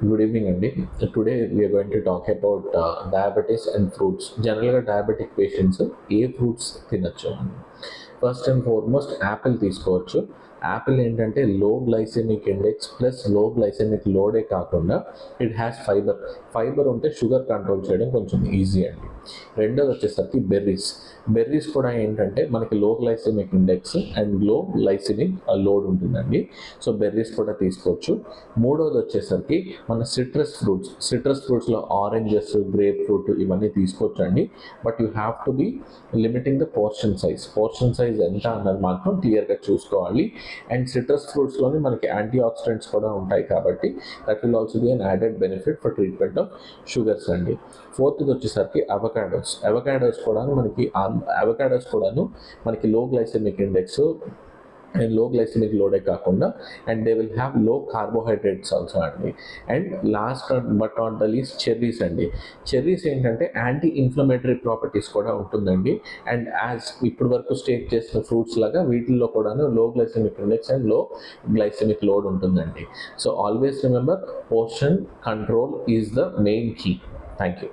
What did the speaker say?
Good evening అండి. Today we're going to talk about diabetes and fruits. జనరల్గా diabetic patients ఏ fruits తినచ్చు అని. ఫస్ట్ అండ్ ఫార్మోస్ట్ యాపిల్ తీసుకోవచ్చు. యాపిల్ ఏంటంటే low glycemic index plus low glycemic లోడే కాకుండా ఇట్ హ్యాస్ ఫైబర్. ఫైబర్ ఉంటే షుగర్ కంట్రోల్ చేయడం కొంచెం ఈజీ అండి. రెండోది వచ్చేసరికి బెర్రీస్. బెర్రీస్ కూడా ఏంటంటే మనకి low glycemic index and low glycemic load ఉంటుందండి. సో బెర్రీస్ కూడా తీసుకోవచ్చు. మూడోది వచ్చేసరికి మన సిట్రస్ ఫ్రూట్స్. సిట్రస్ ఫ్రూట్స్లో ఆరెంజెస్, గ్రేప్ ఫ్రూట్ ఇవన్నీ తీసుకోవచ్చండి. But you have to be limiting the portion size. Portion size ఎంత అన్నది మాత్రం క్లియర్గా చూసుకోవాలి. అండ్ సిట్రస్ ఫ్రూట్స్లోనే మనకి యాంటీ ఆక్సిడెంట్స్ కూడా ఉంటాయి కాబట్టి that will also be an added benefit for treatment of sugars అండి. ఫోర్త్ది వచ్చేసరికి అవకాడోస్. అవకాడోస్ కూడాను మనకి low glycemic index and low glycemic లోడే కాకుండా and they will have low carbohydrates also అండి. And last but not the least cherries అండి. Cherries ఏంటంటే యాంటీ ఇన్ఫ్లమేటరీ ప్రాపర్టీస్ కూడా ఉంటుందండి. అండ్ యాజ్ ఇప్పటి వరకు స్టేట్ చేసిన ఫ్రూట్స్ లాగా వీటిల్లో కూడాను low glycemic index and low glycemic load ఉంటుందండి. So always remember, portion control is the main key. Thank you.